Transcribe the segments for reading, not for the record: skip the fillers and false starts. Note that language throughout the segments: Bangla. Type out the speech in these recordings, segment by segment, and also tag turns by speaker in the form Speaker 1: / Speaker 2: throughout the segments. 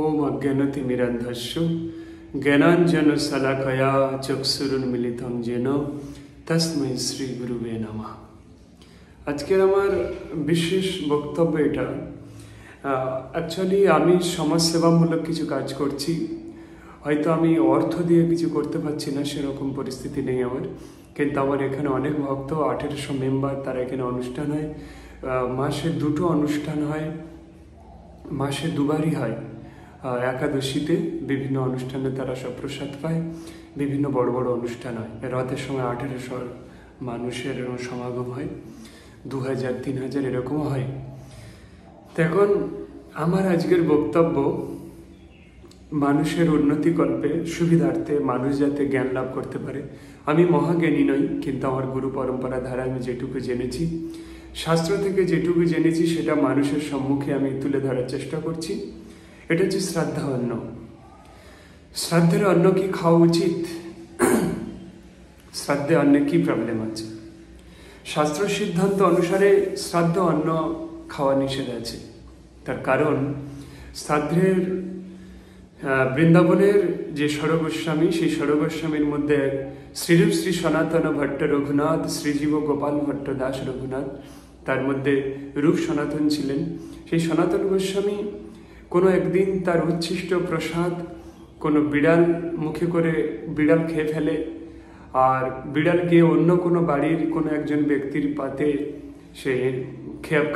Speaker 1: ओम अज्ञानतिमिरान्धस्य ज्ञानाञ्जनशलाकया चक्षुरुन्मीलितं येन तस्मै श्री गुरुवे नमः। আজকের আমার বিশেষ বক্তব্য এটা। অ্যাকচুয়ালি আমি সমাজসেবামূলক কিছু কাজ করছি, হয়তো আমি অর্থ দিয়ে কিছু করতে পারছি না, সেরকম পরিস্থিতি নেই আমার। কিন্তু আমার এখানে অনেক ভক্ত, 1800 মেম্বার, তারা এখানে অনুষ্ঠান হয়, মাসে 2টো অনুষ্ঠান হয়, মাসে 2বারই হয়। একাদশীতে বিভিন্ন অনুষ্ঠানে তারা সব প্রসাদ পায়, বিভিন্ন বড় বড় অনুষ্ঠান হয়, রথের সময় 1800 মানুষের সমাগম হয়, 2000 3000 এরকম হয়। তো এখন আমার আজকের বক্তব্য মানুষের উন্নতিকল্পে সুবিধার্থে মানুষ যাতে জ্ঞান লাভ করতে পারে। আমি মহাজ্ঞানী নই, কিন্তু আমার গুরু পরম্পরা ধারা আমি যেটুকু জেনেছি, শাস্ত্র থেকে যেটুকু জেনেছি, সেটা মানুষের সম্মুখে আমি তুলে ধরার চেষ্টা করছি। এটা হচ্ছে শ্রাদ্ধা অন্ন। শ্রাদ্ধের অন্ন কি খাওয়া উচিত? শ্রাদ্ধে অন্নে কি প্রবলেম আছে? শাস্ত্র সিদ্ধান্ত অনুসারে শ্রাদ্ধ অন্ন খাওয়া নিষেধ আছে। তার কারণ শ্রাদ্ধের বৃন্দাবনের যে ষড়গোস্বামী, সেই ষড়গোস্বামীর মধ্যে শ্রীরূপ শ্রী সনাতন ভট্ট রঘুনাথ, শ্রীজীব গোপাল ভট্ট দাস রঘুনাথ, তার মধ্যে রূপ সনাতন ছিলেন। সেই সনাতন গোস্বামী কোনো একদিন তার উচ্ছিষ্ট প্রসাদ কোনো বিড়াল মুখে করে বিড়াল খেয়ে ফেলে, আর বিড়াল গিয়ে অন্য কোনো বাড়ির কোনো একজন ব্যক্তির পাতে সে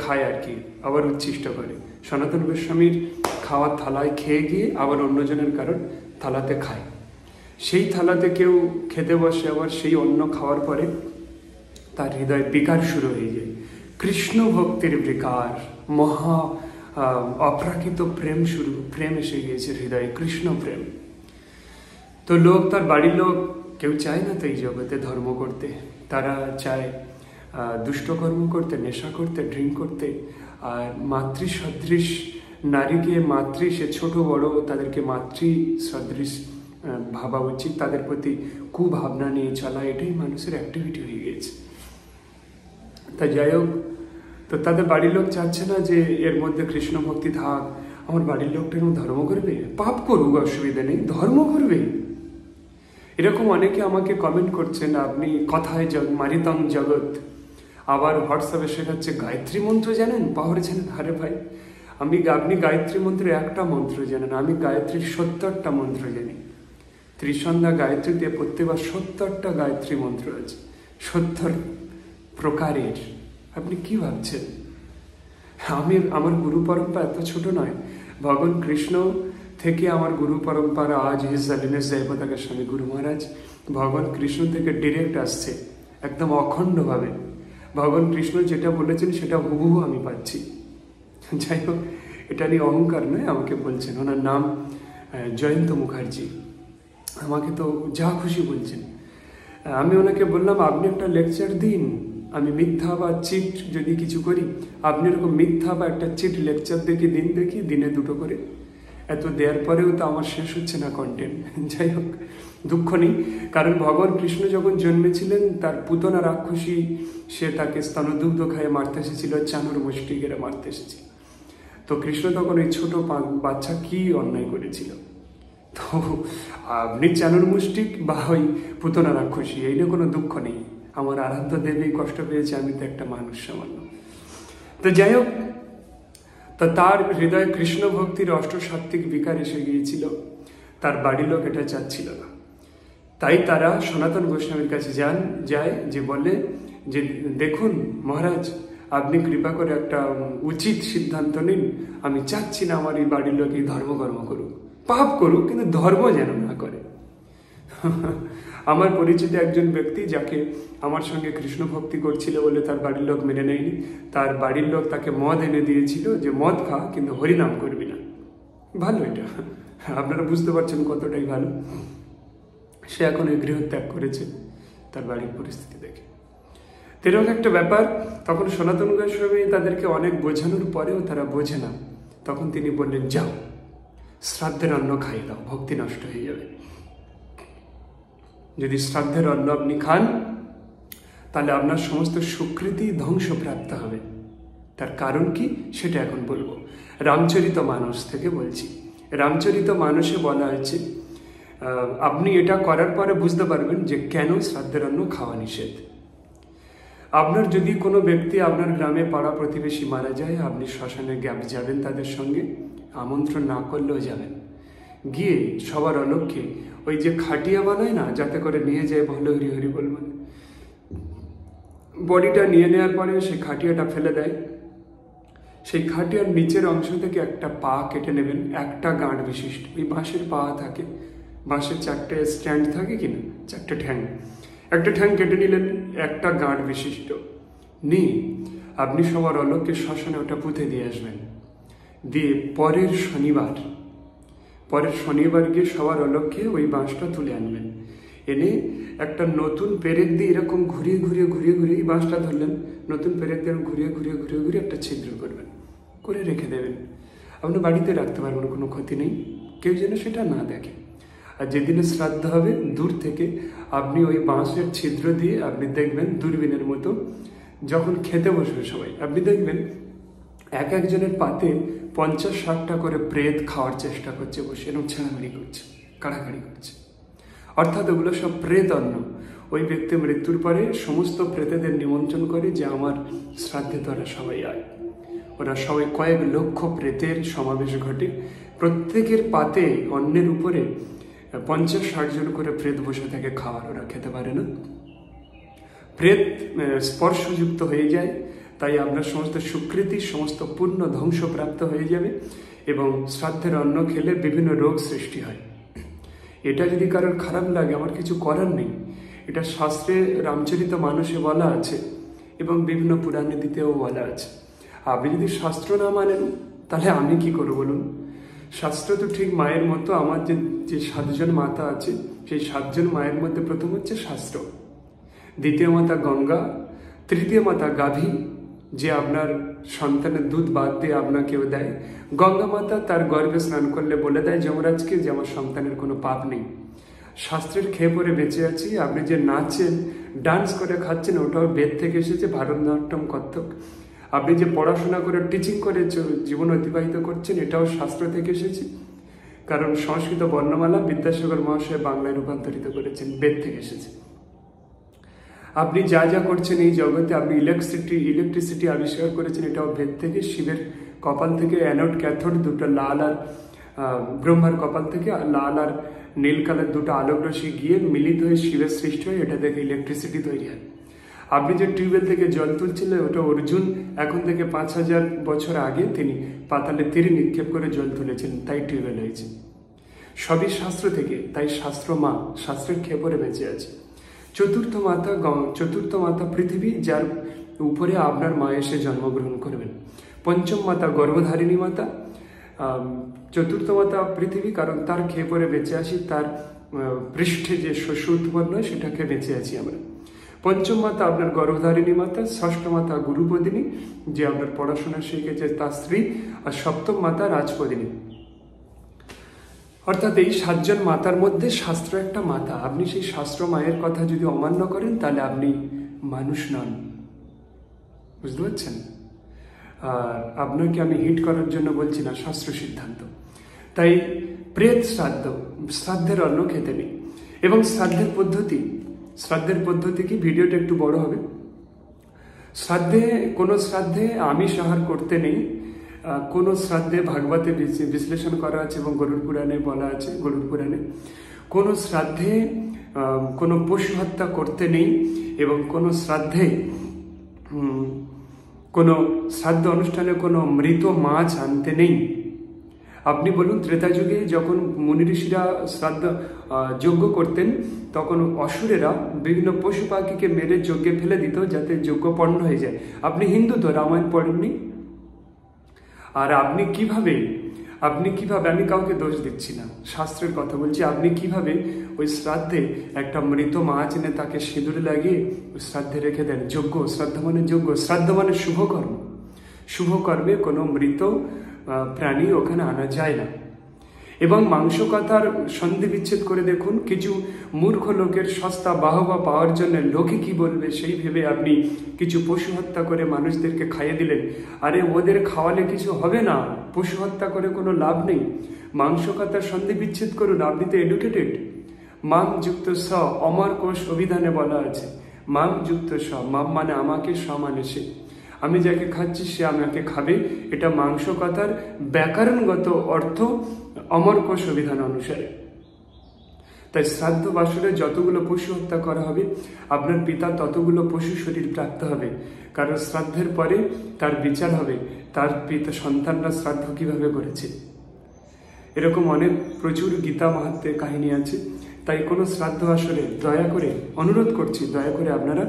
Speaker 1: খায় আর কি, আবার উচ্ছিষ্ট করে। সনাতন গোস্বামীর খাওয়ার থালায় খেয়ে গিয়ে আবার অন্যজনের কারণ থালাতে খায়। সেই থালাতে কেউ খেতে বসে, আবার সেই অন্ন খাওয়ার পরে তার হৃদয়ে বিকার শুরু হয়ে যায়, কৃষ্ণ ভক্তির বিকার, মহা অপ্রাকৃত প্রেম এসে গিয়েছে হৃদয়ে, কৃষ্ণ প্রেম। তো লোক, তার বাড়ির লোক কেউ চায় না তো এই জগতে ধর্ম করতে, তারা চায় দুষ্টকর্ম করতে, নেশা করতে, ড্রিঙ্ক করতে। আর মাতৃ সদৃশ নারীকে মাতৃ, সে ছোট বড় তাদেরকে মাতৃ সদৃশ ভাবা উচিত, তাদের প্রতি কুভাবনা নিয়ে চলা, এটাই মানুষের অ্যাক্টিভিটি হয়ে গেছে। তা যাই হোক, তো তাদের বাড়ির লোক চাচ্ছে না যে এর মধ্যে কৃষ্ণ ভক্তি থাক। আমার বাড়ির লোকটা এরকম ধর্ম করবে, পাপ করুক, অসুবিধা নেই, ধর্ম করবে। এরকম অনেকে আমাকে কমেন্ট করছেন, আপনি কথায় মারিতং জগৎ, আবার হোয়াটসঅ্যাপে শেখাচ্ছে গায়ত্রী মন্ত্র জানেন, পাওয়ার জানেন। আরে ভাই, আপনি গায়ত্রী মন্ত্রের একটা মন্ত্র জানেন, আমি গায়ত্রীর 70টা মন্ত্র জানি। ত্রিসন্ধ্যা গায়ত্রী দিয়ে প্রত্যেকবার 70টা গায়ত্রী মন্ত্র আছে, 70 প্রকারের। আপনি কি ভাবছেন? আমার গুরু পরম্পরা এত ছোট নয়। ভগবান কৃষ্ণ থেকে আমার গুরু পরম্পরা আজ হিজ হলিনেস জয়পতাকা স্বামী গুরু মহারাজ, ভগবান কৃষ্ণ থেকে ডিরেক্ট আসছে, একদম অখণ্ডভাবে। ভগবান কৃষ্ণ যেটা বলেছেন সেটা হুবহু আমি পাচ্ছি। যাই হোক, এটা নিয়ে অহংকার নয়, আমাকে বলছেন, ওনার নাম জয়ন্ত মুখার্জি, আমাকে তো যা খুশি বলছেন। আমি ওনাকে বললাম, আপনি একটা লেকচার দিন, আমি মিথ্যা বা চিট যদি কিছু করি, আপনি এরকম মিথ্যা বা একটা চিট লেকচার দেখি দিনে 2টো করে। এত দেওয়ার পরেও তো আমার শেষ হচ্ছে না কন্টেন্ট। যাই হোক, দুঃখ নেই, কারণ ভগবান কৃষ্ণ যখন জন্মেছিলেন, তার পুতনা রাক্ষসী, সে তাকে স্তনদুগ্ধ খাইয়ে মারতে এসেছিল, চানুর মুষ্টি গেড়ে মারতে এসেছিল। তো কৃষ্ণ তখন ওই ছোট বাচ্চা কি অন্যায় করেছিল? তো আপনি চানুর মুষ্টি বা ওই পুতনা রাক্ষসী, এই নিয়ে কোনো দুঃখ নেই। আমার আরাধ্য দেবী কষ্ট পেয়েছে, আমি তো একটা মানুষ সামান্য। তো যাই হোক, তো তার হৃদয়ে কৃষ্ণ ভক্তির অষ্টসাত্ত্বিক বিকার এসে গিয়েছিল, তার বাড়ির লোক এটা চাচ্ছিল না। তাই তারা সনাতন গোস্বামীর কাছে যায়, যে বলে যে দেখুন মহারাজ, আপনি কৃপা করে একটা উচিত সিদ্ধান্ত নিন, আমি চাচ্ছি না আমার এই বাড়ির লোক এই ধর্মকর্ম করুক, পাপ করুক, কিন্তু ধর্ম যেন না করে। আমার পরিচিত একজন ব্যক্তি, যাকে আমার সঙ্গে কৃষ্ণ ভক্তি করছিল বলে তার বাড়ির লোক মেনে নেয়নি, তার বাড়ির লোক তাকে মদ এনে দিয়েছিল, যে মদ খা, কিন্তু হরিনাম করবি না। ভালো, এটা আপনারা বুঝতে পারছেন কতটাই ভালো। সে এখন এই গৃহত্যাগ করেছে তার বাড়ির পরিস্থিতি দেখে। এরকম একটা ব্যাপার। তখন সনাতন গোস্বামী তাদেরকে অনেক বোঝানোর পরেও তারা বোঝে না। তখন তিনি বললেন, যাও শ্রাদ্ধের অন্ন খাইয়ে দাও, ভক্তি নষ্ট হয়ে যাবে। যদি শ্রাদ্ধের অন্ন আপনি খান, তাহলে আপনার সমস্ত সুকৃতি ধ্বংসপ্রাপ্ত হবে। তার কারণ কি সেটা এখন বলবো। রামচরিত মানস থেকে বলছি। রামচরিত মানসে বলা হয়েছে, আপনি এটা করার পরে বুঝতে পারবেন যে কেন শ্রাদ্ধের অন্ন খাওয়া নিষেধ। আপনার যদি কোনো ব্যক্তি আপনার গ্রামে পাড়া প্রতিবেশী মারা যায়, আপনি শ্মশানে যাবেন, তাদের সঙ্গে আমন্ত্রণ না করলেও যাবেন, গিয়ে সবার অলক্ষ্যে ওই যে খাটিয়া বানায় না, যাতে করে নিয়ে যায় ভালো হরি হরি বলবেন, বডিটা নিয়ে নেওয়ার পরে সেই খাটিয়াটা ফেলে দেয়। সেই খাটিয়ার নিচের অংশ থেকে একটা পা কেটে নেবেন, একটা গাঁট বিশিষ্ট। ওই বাঁশের পা থাকে, বাঁশের 4টে স্ট্যান্ড থাকে কিনা, 4টে ঠ্যাং, একটা ঠ্যাং কেটে নিলেন, একটা গাঁট বিশিষ্ট নিয়ে আপনি সবার অলক্ষ্যে শ্মশানে ওটা পুঁতে দিয়ে আসবেন। দিয়ে পরের শনিবার গিয়ে সবার অলক্ষ্যে ওই বাঁশটা তুলে আনবেন। এনে একটা নতুন পেরেক দিয়ে এরকম ঘুরিয়ে এই বাঁশটা ধরলেন, নতুন পেরেক দিয়ে ঘুরিয়ে একটা ছিদ্র করবেন, করে রেখে দেবেন। আপনি বাড়িতে রাখতে পারবেন, কোনো ক্ষতি নেই, কেউ যেন সেটা না দেখে। আর যেদিনে শ্রাদ্ধ হবে, দূর থেকে আপনি ওই বাঁশের ছিদ্র দিয়ে আপনি দেখবেন দূরবীনের মতো, যখন খেতে বসবে সবাই, আপনি দেখবেন একজনের পাতে 50-60টা করে প্রেত খাওয়ার চেষ্টা করছে, বসে এরকম ছেঁড়ামারি করছে, কাড়াকাড়ি করছে। অর্থাৎ ওগুলো সব প্রেত অন্ন। ওই ব্যক্তি মৃত্যুর পরে সমস্ত প্রেতেদের নিমন্ত্রণ করে যে আমার শ্রাদ্ধে তোরা সবাই আয়। ওরা সবাই কয়েক লক্ষ প্রেতের সমাবেশ ঘটে, প্রত্যেকের পাতে অন্নের উপরে 50-60 জন করে প্রেত বসে থাকে খাওয়ার, ওরা খেতে পারে না। প্রেত স্পর্শযুক্ত হয়ে যায়, তাই আপনার সমস্ত সুকৃতি, সমস্ত পূর্ণ ধ্বংসপ্রাপ্ত হয়ে যাবে এবং শ্রাদ্ধের অন্ন খেলে বিভিন্ন রোগ সৃষ্টি হয়। এটা যদি কারোর খারাপ লাগে, আমার কিছু করার নেই, এটা শাস্ত্রে রামচরিত মানসে বলা আছে এবং বিভিন্ন পুরাণীতিতেও বলা আছে। আপনি যদি শাস্ত্র না মানেন, তাহলে আমি কি করব বলুন? শাস্ত্র তো ঠিক মায়ের মতো, আমার যে 7 জন মাতা আছে, সেই 7 জন মায়ের মধ্যে প্রথম হচ্ছে শাস্ত্র, দ্বিতীয় মাতা গঙ্গা, তৃতীয় মাতা গাভী, যে আপনার সন্তানের দুধ বাদ দিয়ে আপনাকেও দেয়। গঙ্গা মাতা তার গর্ভে স্নান করলে বলে দেয় যমরাজকে যে আমার সন্তানের কোনো পাপ নেই, শাস্ত্রের খেয়ে পরে বেঁচে আছি। আপনি যে নাচেন, ডান্স করে খাচ্ছেন, ওটাও বেদ থেকে এসেছে, ভারতনাট্যম, কত্থক। আপনি যে পড়াশোনা করে টিচিং করে জীবন অতিবাহিত করছেন, এটাও শাস্ত্র থেকে এসেছে, কারণ সংস্কৃত বর্ণমালা বিদ্যাসাগর মহাশয় বাংলায় রূপান্তরিত করেছেন, বেদ থেকে এসেছে। আপনি যা করছেন এই জগতে, আপনি ইলেকট্রিসিটি আবিষ্কার করেছেন, এটাও বেদ থেকে। শিবের কপাল থেকে অ্যানোড ক্যাথোড দুটো লাল, আর ব্রহ্মার কপাল থেকে লাল আর নীল কালার দুটো আলোক রশ্মি গিয়ে মিলিত হয়ে শিবের সৃষ্টি হয়, এটা থেকে ইলেকট্রিসিটি তৈরি হয়। আপনি যে টিউবওয়েল থেকে জল তুলছিলেন, ওটা অর্জুন এখন থেকে 5000 বছর আগে তিনি পাতালে তীরে নিক্ষেপ করে জল তুলেছেন, তাই টিউবওয়েল হয়েছে। সবই শাস্ত্র থেকে, তাই শাস্ত্র মা, শাস্ত্রের খেয়ে পরে বেঁচে আছে। চতুর্থ মাতা পৃথিবী, যার উপরে আপনার মা এসে জন্মগ্রহণ করবেন। পঞ্চম মাতা গর্ভধারিণী মাতা, চতুর্থ মাতা পৃথিবী, কারণ তার খেয়ে পরে বেঁচে আছি, তার পৃষ্ঠে যে শস্য উৎপন্ন হয় সেটাকে বেঁচে আছি আমরা। পঞ্চম মাতা আপনার গর্ভধারিণী মাতা, ষষ্ঠ মাতা গুরুপদিনী, যে আপনার পড়াশোনা শিখেছে তার স্ত্রী, আর সপ্তম মাতা রাজপদিনী। অর্থাৎ এই 7 জন মাতার মধ্যে শাস্ত্র একটা মাতা। আপনি সেই শাস্ত্র মায়ের কথা যদি অমান্য করেন, তাহলে আপনি মানুষ নন, বুঝতে পারছেন? আর আপনাকে আমি হিট করার জন্য বলছি না, শাস্ত্র সিদ্ধান্ত। তাই প্রেত শ্রাদ্ধের অন্ন খেতে নেই। এবং শ্রাদ্ধের পদ্ধতি কি, ভিডিওটা একটু বড় হবে। কোনো শ্রাদ্ধে আমিষ আহার করতে নেই। কোনো শ্রাদ্ধে ভাগবতে বিশ্লেষণ করা আছে এবং গরুড় পুরাণে বলা আছে, গরুড় পুরাণে কোনো শ্রাদ্ধে কোনো পশু হত্যা করতে নেই এবং কোনো শ্রাদ্ধ অনুষ্ঠানে কোনো মৃত মাছ আনতে নেই। আপনি বলুন, ত্রেতা যুগে যখন মুনি ঋষিরা শ্রাদ্ধ যজ্ঞ করতেন, তখন অসুরেরা বিভিন্ন পশু পাখিকে মেরে যজ্ঞে ফেলে দিত, যাতে যজ্ঞ পণ্য হয়ে যায়। আপনি হিন্দু তো, রামায়ণ পড়েননি? আর আপনি কিভাবে, আমি কাউকে দোষ দিচ্ছি না, শাস্ত্রের কথা বলছি, আপনি কিভাবে ওই শ্রাদ্ধে একটা মৃত মাছ এনে তাকে সিঁদুরে লাগিয়ে ওই শ্রাদ্ধে রেখে দেন? শ্রাদ্ধ মানে শুভকর্ম। শুভকর্মে কোনো মৃত প্রাণী ওখানে আনা যায় না। এবং মাংস কথার সন্ধি বিচ্ছেদ করে দেখুন, কিছু মূর্খ লোকের সস্তা বাহবা পাওয়ার জন্য লোকে কি বলবে সেই ভেবে আপনি কিছু পশু হত্যা করে মানুষদেরকে খাইয়ে দিলেন। আরে ওদের খাওয়ালে কিছু হবে না, পশু হত্যা করে কোনো লাভ নেই। মাংস কথার সন্ধি বিচ্ছেদ করুন, আপনি তো এডুকেটেড। মাম যুক্ত স, অমর কোষ অভিধানে বলা আছে মাম যুক্ত স, মাম মানে আমাকে, স মানে সে। আমি যাকে খাচ্ছি সে আমাকে খাবে, এটা মাংস কথার ব্যাকরণগত অর্থ অমর কোষ অভিধান অনুসারে। তাই শ্রাদ্ধ বাসরে যতগুলো পশু হত্যা করা হবে আপনার পিতা ততগুলো পশু শরীর প্রাপ্ত হবে, কারণ শ্রাদ্ধের পরে তার বিচার হবে তার পিতা সন্তানরা শ্রাদ্ধ কিভাবে করেছে। এরকম অনেক প্রচুর গীতা মাহাত্ম্যের কাহিনী আছে। তাই কোনো শ্রাদ্ধ আসরে দয়া করে অনুরোধ করছি, দয়া করে আপনারা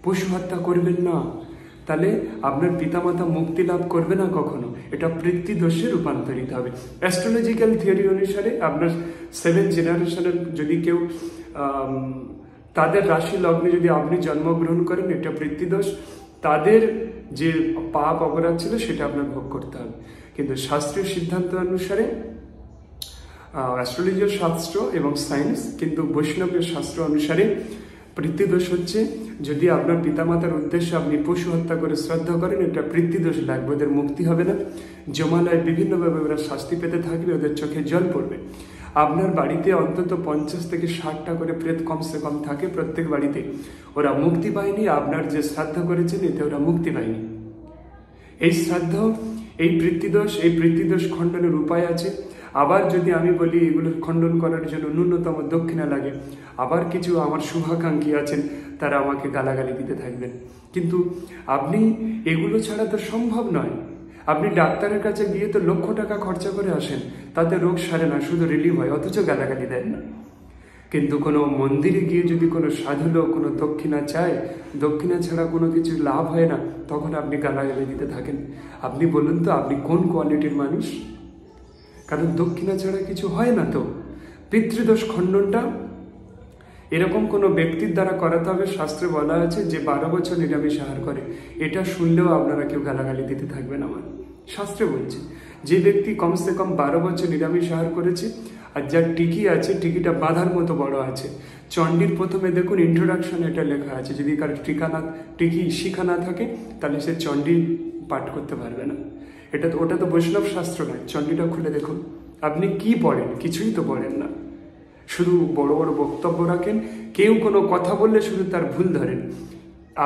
Speaker 1: পশু হত্যা করবেন না, তাহলে আপনার পিতামাতা মুক্তি লাভ করবে না কখনো, এটা পিতৃদোষে রূপান্তরিত হবে। অ্যাস্ট্রোলজিক্যাল থিওরি অনুসারে আপনার 7 জেনারেশনের যদি কেউ তাদের রাশি লগ্নে যদি আপনি জন্মগ্রহণ করেন, এটা পিতৃদোষ, তাদের যে পাপ অপরাধ ছিল সেটা আপনার ভোগ করতে হবে। কিন্তু শাস্ত্রীয় সিদ্ধান্ত অনুসারে অ্যাস্ট্রোলজির শাস্ত্র এবং সায়েন্স, কিন্তু বৈষ্ণবীয় শাস্ত্র অনুসারে পিতৃদোষ হচ্ছে যদি আপনার পিতামাতার উদ্দেশ্যে আপনি পশু হত্যা করে শ্রদ্ধা করেন, এটা পিতৃদোষ লাগবে, ওদের মুক্তি হবে না। জমালয় বিভিন্নভাবে ওরা শাস্তি পেতে থাকবে, ওদের চোখে জল পড়বে। আপনার বাড়িতে অন্তত 50 থেকে 60টা করে প্রেত কমসে কম থাকে প্রত্যেক বাড়িতে, ওরা মুক্তি পায়নি। আপনার যে শ্রাদ্ধ করেছেন এতে ওরা মুক্তি পায়নি। এই শ্রাদ্ধ, এই পিতৃদোষ খণ্ডনের উপায় আছে। আবার যদি আমি বলি এগুলো খণ্ডন করার জন্য ন্যূনতম দক্ষিণা লাগে, আবার কিছু আমার শুভাকাঙ্ক্ষী আছেন তারা আমাকে গালাগালি দিতে থাকবেন। কিন্তু আপনি এগুলো ছাড়া তো সম্ভব নয়। আপনি ডাক্তারের কাছে গিয়ে তো লক্ষ টাকা খরচা করে আসেন, তাতে রোগ সারে না, শুধু রিলিভ হয়, অথচ গালাগালি দেন না। কিন্তু কোনো মন্দিরে গিয়ে যদি কোনো সাধু লোক কোনো দক্ষিণা চায়, দক্ষিণা ছাড়া কোনো কিছু লাভ হয় না, তখন আপনি গালাগালি দিতে থাকেন। আপনি বলুন তো আপনি কোন কোয়ালিটির মানুষ? কারণ দক্ষিণা ছাড়া কিছু হয় না। তো পিতৃদোষ খণ্ডনটা এরকম কোনো ব্যক্তির দ্বারা করাতে হবে। শাস্ত্রে বলা আছে যে 12 বছর নিরামিষ আহার করে, এটা শুনলেও আপনারা কেউ গালাগালি দিতে থাকবেন। আমার শাস্ত্রে বলছে যে ব্যক্তি কমসে কম 12 বছর নিরামিষ আহার করেছে, আর যার টিকি আছে, টিকিটা বাঁধার মতো বড় আছে। চণ্ডীর প্রথমে দেখুন ইন্ট্রোডাকশন এটা লেখা আছে, যদি কার টিকি শিখা না থাকে তাহলে সে চণ্ডী পাঠ করতে পারবে না। ওটা তো বৈষ্ণব শাস্ত্র নয়। চণ্ডীটা খুলে দেখুন, আপনি কি পড়েন? কিছুই তো পড়েন না, শুধু বড় বড় বক্তব্য রাখেন। কেউ কোনো কথা বললে শুধু তার ভুল ধরেন।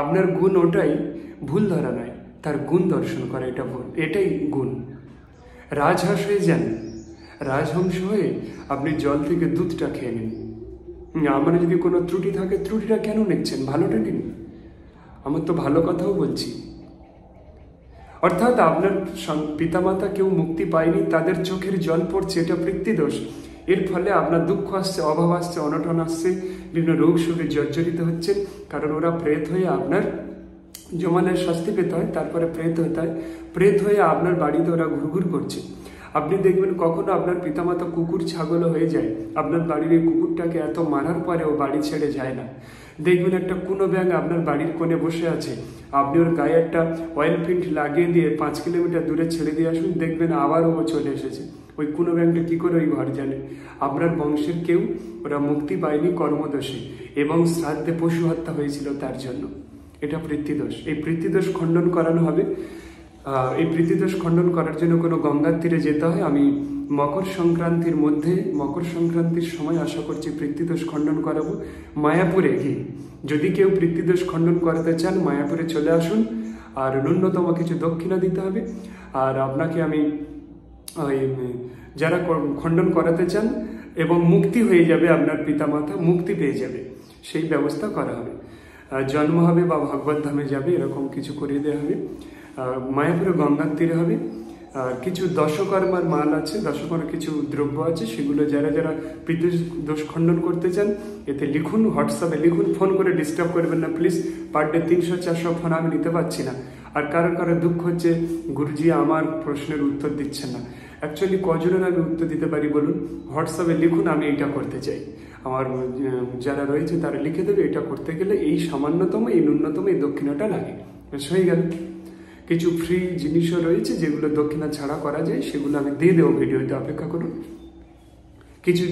Speaker 1: আপনার গুণ ওটাই, ভুল ধরা নয়, তার গুণ দর্শন করা, এটা ভুল, এটাই গুণ। রাজহাঁস হয়ে যান, রাজহংস হয়ে আপনি জল থেকে দুধটা খেয়ে নিন। আমার যদি কোনো ত্রুটি থাকে, ত্রুটিটা কেন নিচ্ছেন? ভালোটা নিন। আমার তো ভালো কথাও বলছি। অর্থাৎ আপনার পিতামাতা কেউ মুক্তি পায়নি, তাদের চোখের জল পড়ছে, এটা পিতৃদোষ। এর ফলে আপনার দুঃখ আসছে, অভাব আসছে, অনটন আসছে, বিভিন্ন রোগ শোকে জর্জরিত হচ্ছেন। কারণ ওরা প্রেত হয়ে আপনার জমানের শাস্তি পেতে হয়, তারপরে প্রেত হতে হয়। প্রেত হয়ে আপনার বাড়িতে ওরা ঘুরঘুর করছে। আপনি দেখবেন কখনো আপনার পিতামাতা কুকুর ছাগলও হয়ে যায়, আপনার বাড়ির এই কুকুরটাকে এত মারার পরেও বাড়ি ছেড়ে যায় না। দেখবেন একটা কোনো ব্যাঙ আপনার বাড়ির কোণে বসে আছে, আপনি ওর গায়ে একটা অয়েল পেন্ট লাগিয়ে দিয়ে 5 কিলোমিটার দূরে ছেড়ে দিয়ে আসুন, দেখবেন আবারও ও চলে এসেছে। ওই কোনো ব্যাঙটা কি করে ওই ঘর জানে? আপনার বংশের কেউ ওরা মুক্তি পায়নি কর্মদোষে, এবং শ্রাদ্ধে পশু হত্যা হয়েছিল তার জন্য। এটা পিতৃদোষ। এই পিতৃদোষ খণ্ডন করানো হবে। এই পিতৃদোষ খণ্ডন করার জন্য কোনো গঙ্গার তীরে যেতে হয়। আমি মকর সংক্রান্তির সময় আশা করছি পিতৃদোষ খণ্ডন করাবো মায়াপুরে গিয়ে। যদি কেউ পিতৃদোষ খণ্ডন করাতে চান, মায়াপুরে চলে আসুন, আর ন্যূনতম কিছু দক্ষিণা দিতে হবে। আর আপনাকে আমি যারা খণ্ডন করাতে চান এবং মুক্তি হয়ে যাবে, আপনার পিতামাতা মুক্তি পেয়ে যাবে, সেই ব্যবস্থা করা হবে। জন্ম হবে বা ভগবত ধামে যাবে, এরকম কিছু করিয়ে দেওয়া হবে। মায়াপুরে গঙ্গার তীরে হবে। কিছু দশকর্মার মাল আছে, দশকর্মার কিছু দ্রব্য আছে, সেগুলো যারা যারা পিতৃদোষ খণ্ডন করতে চান এতে লিখুন, হোয়াটসঅ্যাপে লিখুন, ফোন করে ডিস্টার্ব করবেন না প্লিজ। পার ডে 300-400 ফোন আমি নিতে পারছি না। আর কারো কারো দুঃখ হচ্ছে গুরুজি আমার প্রশ্নের উত্তর দিচ্ছেন না। অ্যাকচুয়ালি কজনের আমি উত্তর দিতে পারি বলুন? হোয়াটসঅ্যাপে লিখুন আমি এইটা করতে চাই, আমার যারা রয়েছে তারা লিখে দেবে এটা করতে গেলে এই সামান্যতম, এই ন্যূনতম, এই দক্ষিণাটা লাগে, হয়ে গেল। কিছু ফ্রি জিনিসও রয়েছে যেগুলো দক্ষিণা ছাড়া করা যায়, সেগুলো আমি দিয়ে দেবো ভিডিওতে, অপেক্ষা করুন। কিছু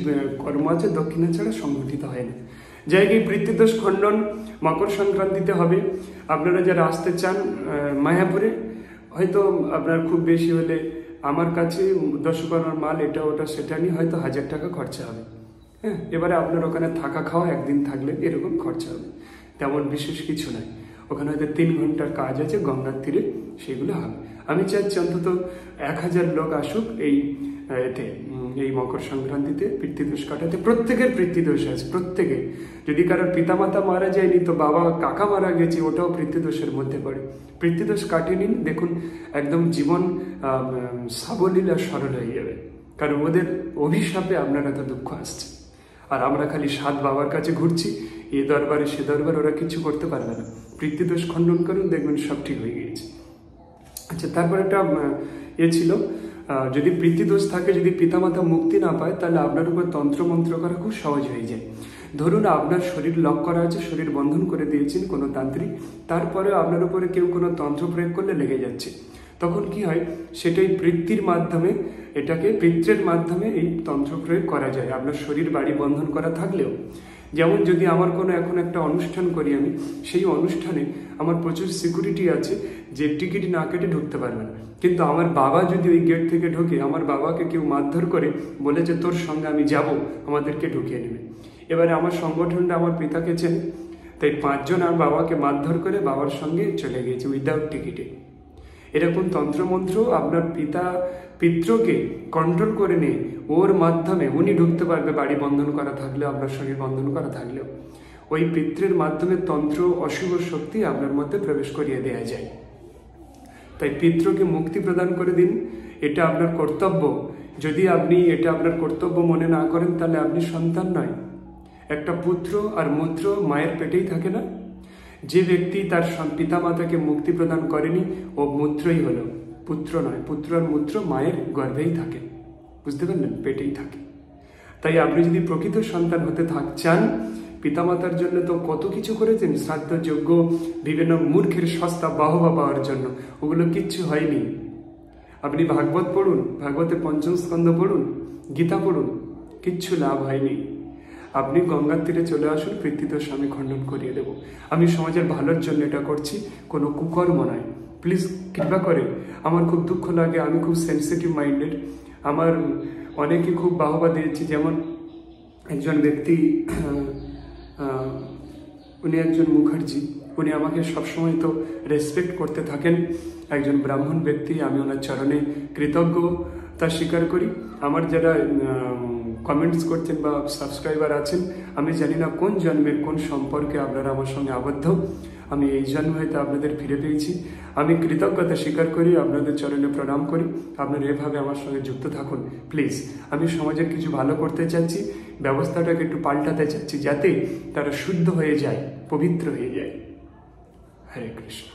Speaker 1: কর্ম আছে দক্ষিণা ছাড়া সংগঠিত হয় না। জায়গায় পিতৃদোষ খণ্ডন মকর সংক্রান্তিতে হবে। আপনারা যারা আসতে চান মায়াপুরে, হয়তো আপনার খুব বেশি হলে আমার কাছে দশকর্মার মাল এটা ওটা সেটা নিয়ে হয়তো 1000 টাকা খরচা হবে। হ্যাঁ, এবারে আপনার ওখানে থাকা খাওয়া একদিন থাকলে এরকম খরচা হবে, তেমন বিশেষ কিছু নয়। ওখানে হয়তো 3 ঘন্টার কাজ আছে গঙ্গার তীরে, সেগুলো হবে। আমি চাচ্ছি অন্তত 1000 লোক আসুক এই মকর সংক্রান্তিতে পিতৃদোষ কাটাতে। প্রত্যেকের পিতৃদোষ আছে, প্রত্যেকে। যদি কারোর পিতামাতা মারা যায়নি তো বাবা কাকা মারা গেছে, ওটাও পিতৃদোষের মধ্যে পড়ে। পিতৃদোষ কাটিয়ে নিন, দেখুন একদম জীবন সাবলীল আর সরল হয়ে যাবে। কারণ ওদের অভিশাপে আপনার এত দুঃখ আসছে, আর আমরা খালি সাত বাবার কাছে ঘুরছি, এ দরবারে সে দরবার, ওরা কিছু করতে পারবে না। পিতৃদোষ খণ্ডন করুন, দেখবেন সব ঠিক হয়ে গিয়েছে। আচ্ছা, তারপর একটা ছিল, যদি পিতৃদোষ থাকে, যদি পিতামাতা মুক্তি না পায়, তাহলে আপনার উপর তন্ত্রমন্ত্র করা খুব সহজ হয়ে যায়। ধরুন আপনার শরীর লক করা আছে, শরীর বন্ধন করে দিয়েছেন কোনো তান্ত্রিক, তারপরে আপনার উপরে কেউ কোনো তন্ত্র প্রয়োগ করলে লেগে যাচ্ছে, তখন কি হয়, সেটাই পিতৃর মাধ্যমে, এটাকে পিতৃর মাধ্যমে এই তন্ত্র প্রয়োগ করা যায় আপনার শরীর বাড়ি বন্ধন করা থাকলেও। যেমন যদি আমার কোনো এখন একটা অনুষ্ঠান করি আমি, সেই অনুষ্ঠানে আমার প্রচুর সিকিউরিটি আছে যে টিকিট না কেটে ঢুকতে পারবে না, কিন্তু আমার বাবা যদি ওই গেট থেকে ঢোকে, আমার বাবাকে কেউ মারধর করে বলেছে তোর সঙ্গে আমি যাব, আমাদেরকে ঢুকিয়ে নেবে। এবারে আমার সংগঠনটা আমার পিতাকে চেনে, তাই 5 জন আমার বাবাকে মারধর করে বাবার সঙ্গে চলে গিয়েছে উইদাউট টিকিটে। এরকম তন্ত্রমন্ত্র আপনার পিতৃকে কন্ট্রোল করে নিয়ে ওর মাধ্যমে উনি ঢুকতে পারবে, বাড়ি বন্ধন করা থাকলেও, আপনার শরীর বন্ধন করা থাকলেও ওই পিতৃর মাধ্যমে তন্ত্র অশুভ শক্তি আপনার মধ্যে প্রবেশ করিয়ে দেওয়া যায়। তাই পিতৃকে মুক্তি প্রদান করে দিন, এটা আপনার কর্তব্য। যদি আপনি এটা আপনার কর্তব্য মনে না করেন, তাহলে আপনি সন্তান নয়। একটা পুত্র আর মূত্র মায়ের পেটেই থাকে না? যে ব্যক্তি তার পিতামাতাকে মুক্তি প্রদান করেনি, ও মূত্রই হলো, পুত্র নয়। পুত্র আর মূত্র মায়ের গর্ভেই থাকে, বুঝতে পারলেন, পেটেই থাকে। তাই আপনি যদি প্রকৃত সন্তান হতে চান, পিতামাতার জন্য তো কত কিছু করেছেন, শ্রাদ্ধ যজ্ঞ, বিভিন্ন মূর্খের সস্তা বাহবা পাওয়ার জন্য, ওগুলো কিচ্ছু হয়নি। আপনি ভাগবত পড়ুন, ভাগবতে 5ম স্কন্ধ পড়ুন, গীতা পড়ুন, কিচ্ছু লাভ হয়নি। আপনি গঙ্গার তীরে চলে আসুন, পিতৃদোষ আমি খণ্ডন করিয়ে দেব। আমি সমাজের ভালোর জন্য এটা করছি, কোনো কুকর্ম নয়। প্লিজ কৃপা করে, আমার খুব দুঃখ লাগে, আমি খুব সেন্সিটিভ মাইন্ডেড, আমার অনেকে খুব বাহবা দিয়েছি। যেমন একজন ব্যক্তি, উনি একজন মুখার্জি, উনি আমাকে সবসময় তো রেসপেক্ট করতে থাকেন, একজন ব্রাহ্মণ ব্যক্তি, আমি ওনার চরণে কৃতজ্ঞতা স্বীকার করি। আমার যারা কমেন্টস করছেন বা সাবস্ক্রাইবার আছেন, আমি জানি না কোন জন্মের কোন সম্পর্কে আপনারা আমার সঙ্গে আবদ্ধ, আমি এই জন্ম হয়তো আপনাদের ফিরে পেয়েছি। আমি কৃতজ্ঞতা স্বীকার করি, আপনাদের চরণে প্রণাম করি। আপনারা এভাবে আমার সঙ্গে যুক্ত থাকুন প্লিজ। আমি সমাজের কিছু ভালো করতে চাচ্ছি, ব্যবস্থাটাকে একটু পাল্টাতে চাচ্ছি, যাতে তারা শুদ্ধ হয়ে যায়, পবিত্র হয়ে যায়। হরে কৃষ্ণ।